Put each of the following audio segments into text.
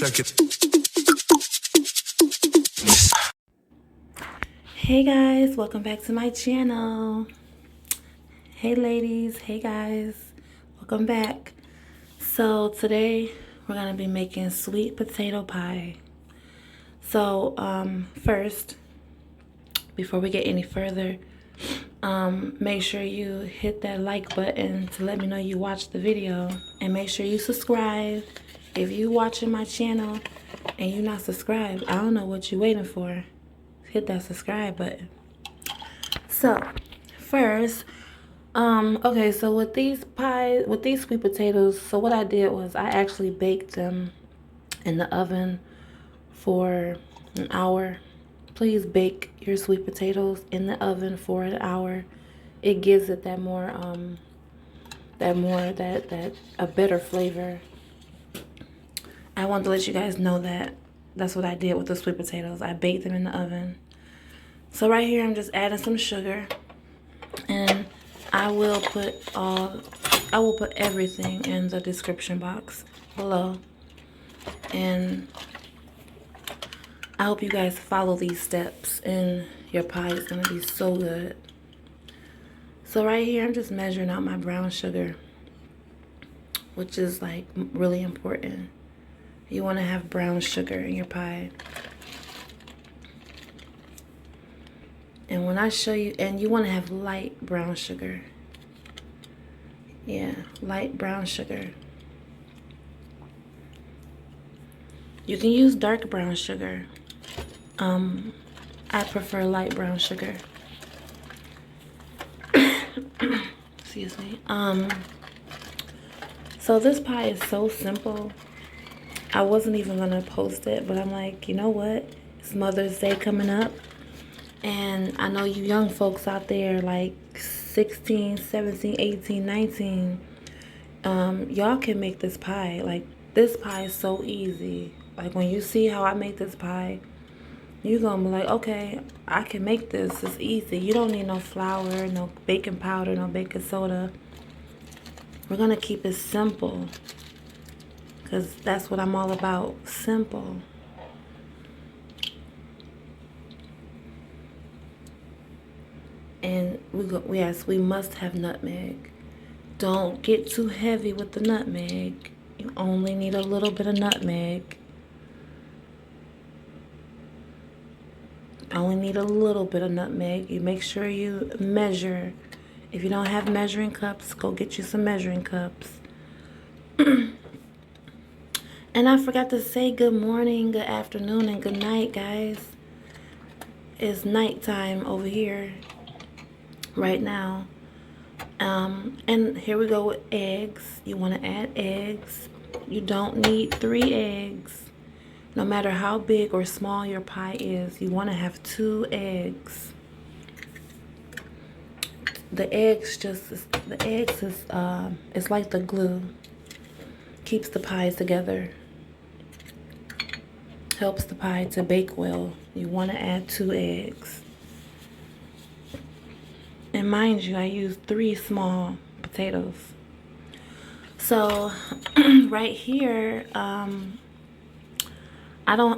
check it. Hey guys, welcome back to my channel. Hey ladies, hey guys, welcome back. So today we're gonna be making sweet potato pie. So first, before we get any further, make sure you hit that like button to let me know you watched the video, and make sure you subscribe. If you watching my channel and you're not subscribed, I don't know what you're waiting for. Hit that subscribe button. So first, okay, so with these sweet potatoes, so what I did was I actually baked them in the oven for an hour. Please bake your sweet potatoes in the oven for an hour. It gives it that a better flavor. I want to let you guys know that that's what I did with the sweet potatoes. I baked them in the oven. So right here, I'm just adding some sugar, and I will put everything in the description box below. And I hope you guys follow these steps, and your pie is gonna be so good. So right here, I'm just measuring out my brown sugar, which is like really important. You want to have brown sugar in your pie. And when I show you, and you want to have light brown sugar. Yeah, light brown sugar. You can use dark brown sugar. I prefer light brown sugar. Excuse me. So this pie is so simple. I wasn't even gonna post it, but I'm like, you know what? It's Mother's Day coming up. And I know you young folks out there, like 16, 17, 18, 19, y'all can make this pie. Like, this pie is so easy. Like, when you see how I make this pie, you're gonna be like, okay, I can make this. It's easy. You don't need no flour, no baking powder, no baking soda. We're gonna keep it simple, because that's what I'm all about. Simple. And yes, we must have nutmeg. Don't get too heavy with the nutmeg. You only need a little bit of nutmeg. Only need a little bit of nutmeg. You make sure you measure. If you don't have measuring cups, go get you some measuring cups. And I forgot to say good morning, good afternoon, and good night, guys. It's nighttime over here right now. And here we go with eggs. You want to add eggs. You don't need 3 eggs. No matter how big or small your pie is, you want to have 2 eggs. The eggs is it's like the glue. Keeps the pie together. Helps the pie to bake well. You want to add 2 eggs. And mind you, I used 3 small potatoes. So right here, I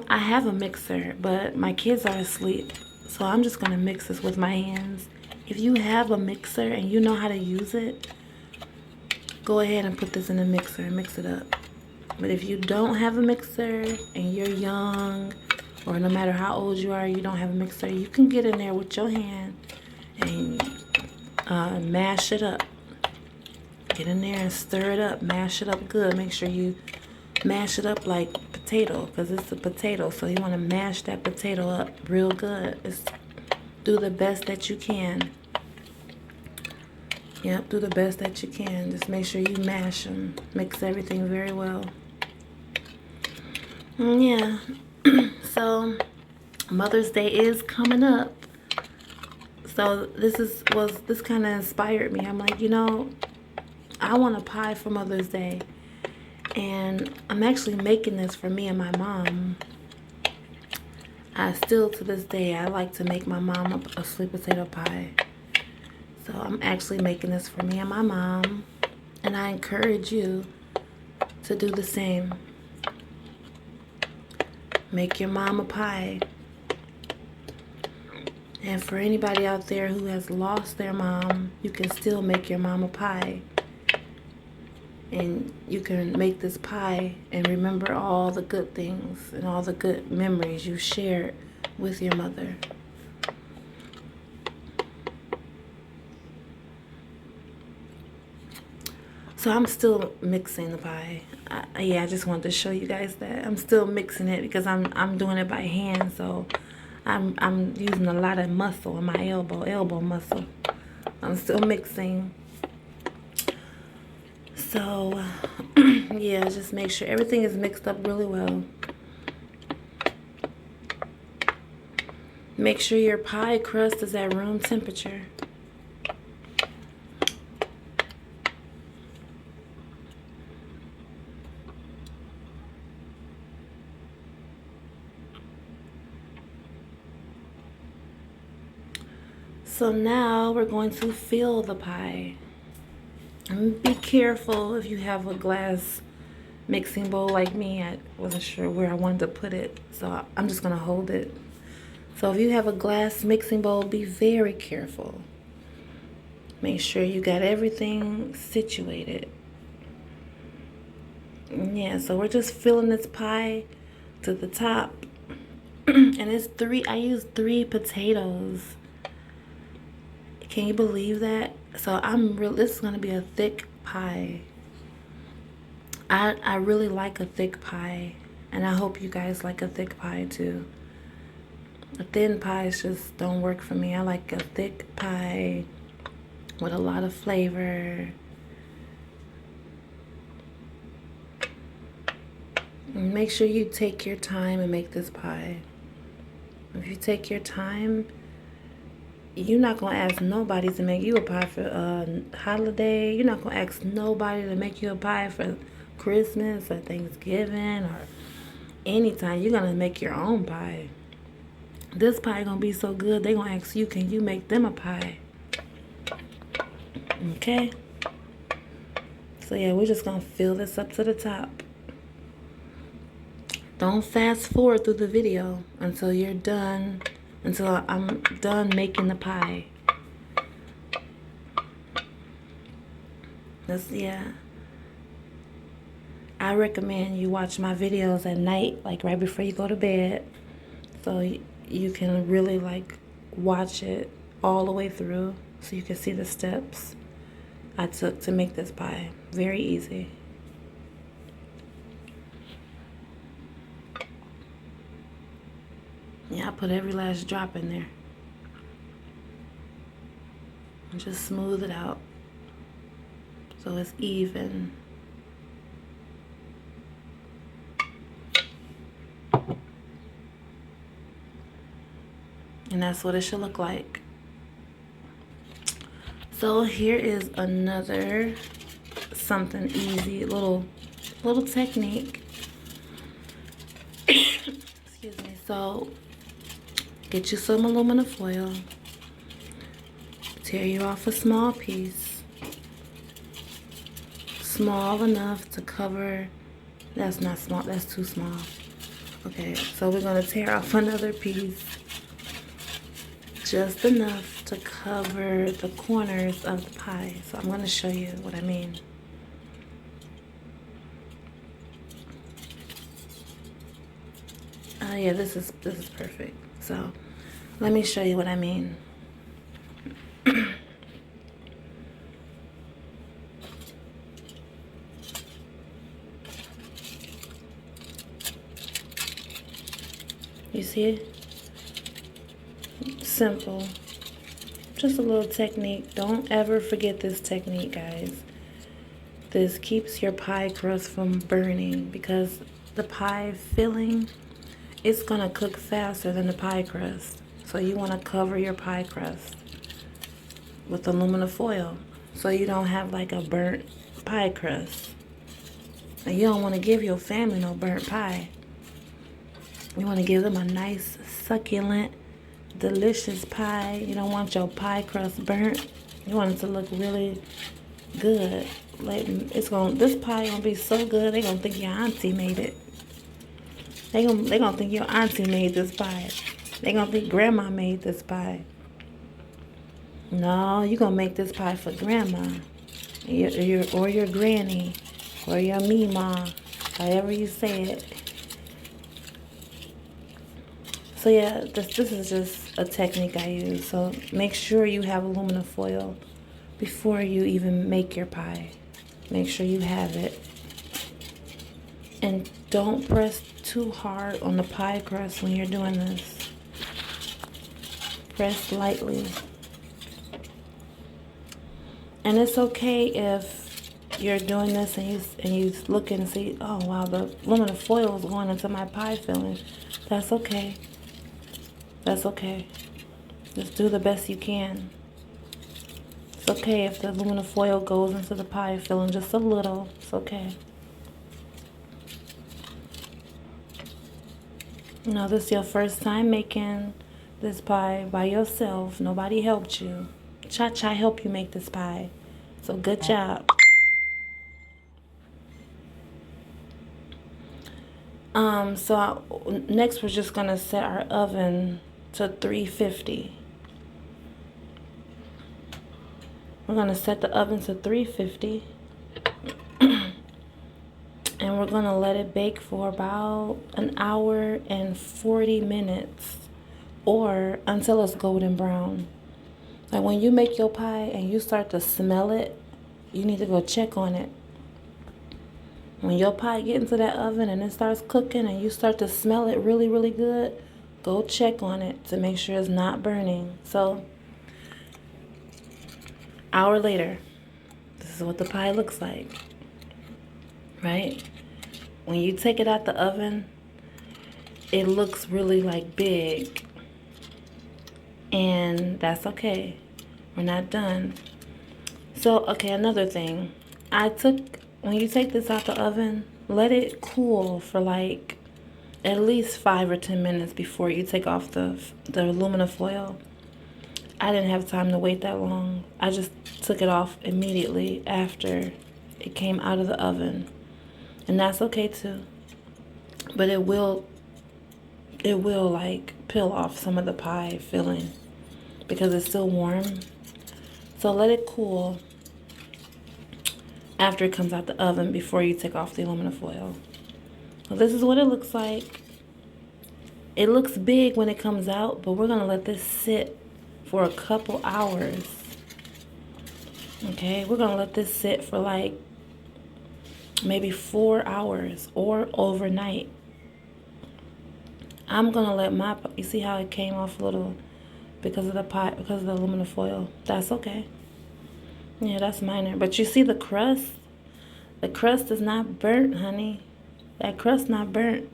have a mixer, but my kids are asleep. So I'm just gonna mix this with my hands. If you have a mixer and you know how to use it, go ahead and put this in the mixer and mix it up. But if you don't have a mixer and you're young, or no matter how old you are, you don't have a mixer, you can get in there with your hand and mash it up. Get in there and stir it up. Mash it up good. Make sure you mash it up like potato, because it's a potato. So you want to mash that potato up real good. Do the best that you can. Yep, do the best that you can. Just make sure you mash them. Mix everything very well. Yeah. So Mother's Day is coming up. So this kind of inspired me. I'm like, you know, I want a pie for Mother's Day. And I'm actually making this for me and my mom. I still, to this day, I like to make my mom a sweet potato pie. So I'm actually making this for me and my mom. And I encourage you to do the same. Make your mom a pie. And for anybody out there who has lost their mom, you can still make your mom a pie. And you can make this pie and remember all the good things and all the good memories you shared with your mother. So I'm still mixing the pie. I just wanted to show you guys that I'm still mixing it because I'm doing it by hand. So I'm using a lot of muscle in my elbow muscle. I'm still mixing. So yeah, just make sure everything is mixed up really well. Make sure your pie crust is at room temperature. So now we're going to fill the pie. And be careful if you have a glass mixing bowl like me. I wasn't sure where I wanted to put it, so I'm just gonna hold it. So if you have a glass mixing bowl, be very careful. Make sure you got everything situated. Yeah, so we're just filling this pie to the top. And it's I used 3 potatoes. Can you believe that? So this is gonna be a thick pie. I really like a thick pie, and I hope you guys like a thick pie too. A thin pies just don't work for me. I like a thick pie with a lot of flavor. And make sure you take your time and make this pie. If you take your time, you're not going to ask nobody to make you a pie for a holiday. You're not going to ask nobody to make you a pie for Christmas or Thanksgiving or anytime. You're going to make your own pie. This pie going to be so good, they're going to ask you, can you make them a pie? Okay? So yeah, we're just going to fill this up to the top. Don't fast forward through the video until you're done. Until I'm done making the pie. I recommend you watch my videos at night, like right before you go to bed, so you can really like watch it all the way through, so you can see the steps I took to make this pie. Very easy. Yeah, I put every last drop in there. And just smooth it out so it's even. And that's what it should look like. So here is another something easy, little technique. Excuse me. So get you some aluminum foil. Tear you off a small piece. Small enough to cover. That's not small, that's too small. Okay, so we're gonna tear off another piece. Just enough to cover the corners of the pie. So I'm gonna show you what I mean. Yeah, this is perfect. So let me show you what I mean. You see it? Simple. Just a little technique. Don't ever forget this technique, guys. This keeps your pie crust from burning, because the pie filling, it's gonna cook faster than the pie crust. So you wanna cover your pie crust with aluminum foil so you don't have like a burnt pie crust. And you don't wanna give your family no burnt pie. You wanna give them a nice, succulent, delicious pie. You don't want your pie crust burnt. You want it to look really good. Like this pie gonna be so good, they gonna think your auntie made it. They gonna think your auntie made this pie. They gonna think grandma made this pie. No, you gonna make this pie for grandma, or your granny, or your mima, however you say it. So yeah, this is just a technique I use. So make sure you have aluminum foil before you even make your pie. Make sure you have it. And don't press too hard on the pie crust when you're doing this. Press lightly. And it's okay if you're doing this and you look and see, oh wow, the aluminum foil is going into my pie filling. That's okay. That's okay. Just do the best you can. It's okay if the aluminum foil goes into the pie filling just a little. It's okay. Now, this is your first time making this pie by yourself. Nobody helped you. Cha-Cha helped you make this pie. So good job. Next we're just gonna set our oven to 350. We're gonna set the oven to 350. And we're gonna let it bake for about an hour and 40 minutes, or until it's golden brown. Like when you make your pie and you start to smell it, you need to go check on it. When your pie get into that oven and it starts cooking and you start to smell it really, really good, go check on it to make sure it's not burning. So, hour later, this is what the pie looks like, right? When you take it out the oven, it looks really like big, and that's okay. We're not done. So, okay, another thing. When you take this out the oven, let it cool for like at least 5 or 10 minutes before you take off the aluminum foil. I didn't have time to wait that long. I just took it off immediately after it came out of the oven. And that's okay too. But it will like peel off some of the pie filling because it's still warm. So let it cool after it comes out the oven before you take off the aluminum foil. So this is what it looks like. It looks big when it comes out, but we're gonna let this sit for a couple hours. Okay, we're gonna let this sit for like maybe 4 hours or overnight. I'm gonna let you see how it came off a little because of the pie, because of the aluminum foil. That's okay. Yeah, that's minor. But you see the crust? The crust is not burnt, honey. That crust not burnt.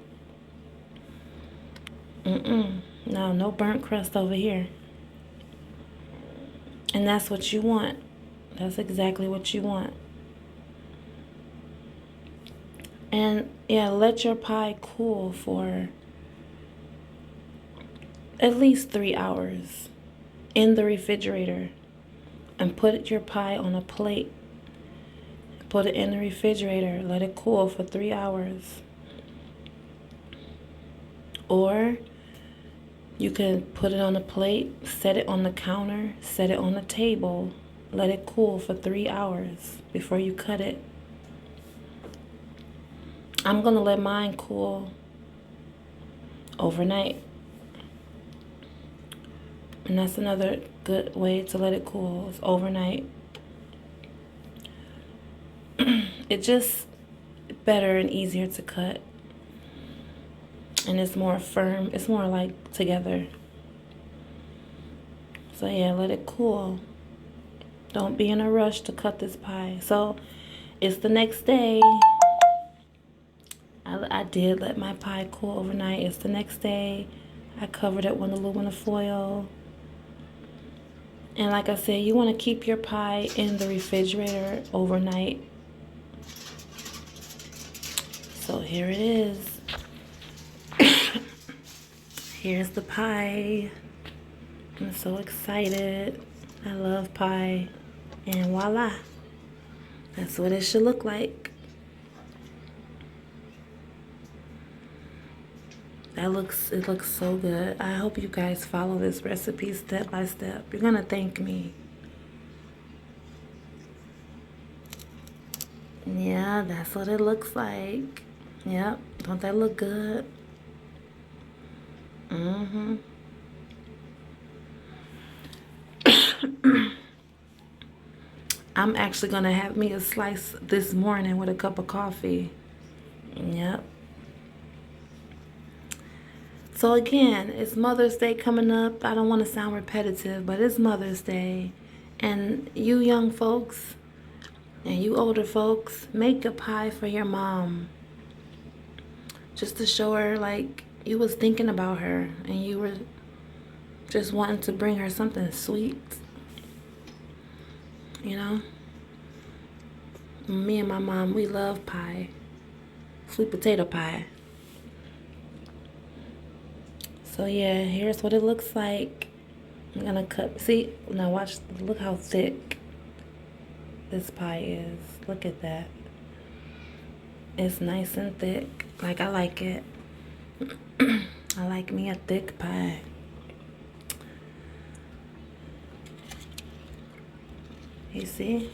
No, no burnt crust over here. And that's what you want. That's exactly what you want. And yeah, let your pie cool for at least 3 hours in the refrigerator. And put your pie on a plate. Put it in the refrigerator. Let it cool for 3 hours. Or you can put it on a plate, set it on the counter, set it on the table. Let it cool for 3 hours before you cut it. I'm going to let mine cool overnight. And that's another good way to let it cool, is overnight. It's just better and easier to cut. And it's more firm. It's more like together. So yeah, let it cool. Don't be in a rush to cut this pie. So it's the next day. I did let my pie cool overnight. It's the next day. I covered it with aluminum foil. And like I said, you want to keep your pie in the refrigerator overnight. So here it is. Here's the pie. I'm so excited. I love pie. And voila. That's what it should look like. It looks so good. I hope you guys follow this recipe step by step. You're gonna thank me. Yeah, that's what it looks like. Yep, don't that look good? Mm-hmm. I'm actually gonna have me a slice this morning with a cup of coffee. Yep. So again, it's Mother's Day coming up. I don't want to sound repetitive, but it's Mother's Day. And you young folks and you older folks, make a pie for your mom. Just to show her like you was thinking about her and you were just wanting to bring her something sweet. You know? Me and my mom, we love pie. Sweet potato pie. So yeah, here's what it looks like. I'm gonna cut, see, now watch, look how thick this pie is. Look at that. It's nice and thick, like I like it. I like me a thick pie. You see?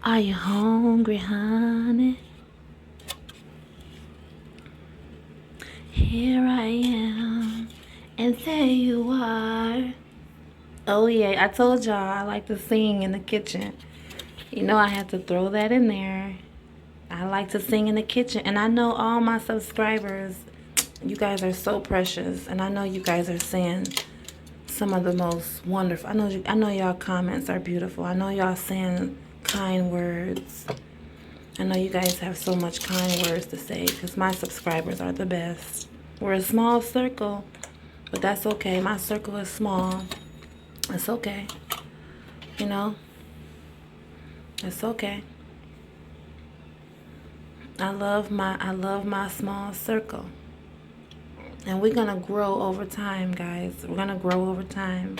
Are you hungry, honey? Here I am, and there you are. Oh yeah, I told y'all I like to sing in the kitchen. You know I had to throw that in there. I like to sing in the kitchen, and I know all my subscribers, you guys are so precious, and I know you guys are saying some of the most wonderful. I know y'all comments are beautiful. I know y'all saying kind words. I know you guys have so much kind words to say because my subscribers are the best. We're a small circle, but that's okay. My circle is small. It's okay. You know? It's okay. I love my small circle. And we're gonna grow over time, guys. We're gonna grow over time.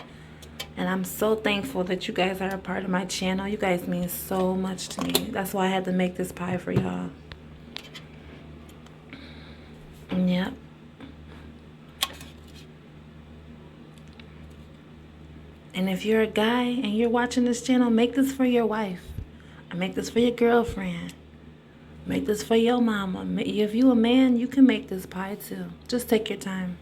And I'm so thankful that you guys are a part of my channel. You guys mean so much to me. That's why I had to make this pie for y'all. Yep. And if you're a guy and you're watching this channel, make this for your wife. Or make this for your girlfriend. Make this for your mama. If you a man, you can make this pie too. Just take your time.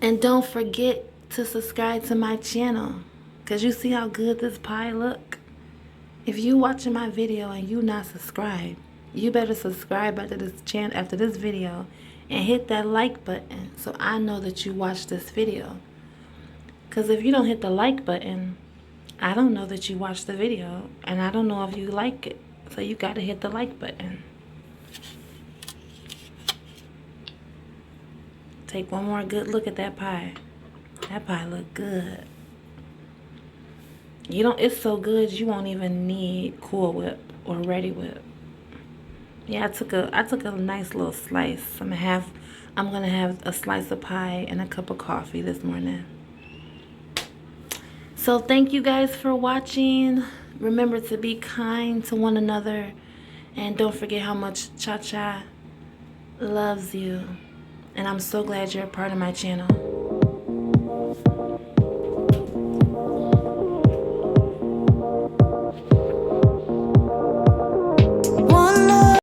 And don't forget to subscribe to my channel. Because you see how good this pie look? If you watching my video and you not subscribed, you better subscribe after this video and hit that like button so I know that you watched this video. Because if you don't hit the like button, I don't know that you watched the video and I don't know if you like it. So you got to hit the like button. Take one more good look at that pie. That pie look good. It's so good you won't even need Cool Whip or Ready Whip. Yeah, I took a nice little slice. I'm gonna have a slice of pie and a cup of coffee this morning. So thank you guys for watching. Remember to be kind to one another. And don't forget how much Cha-Cha loves you. And I'm so glad you're a part of my channel.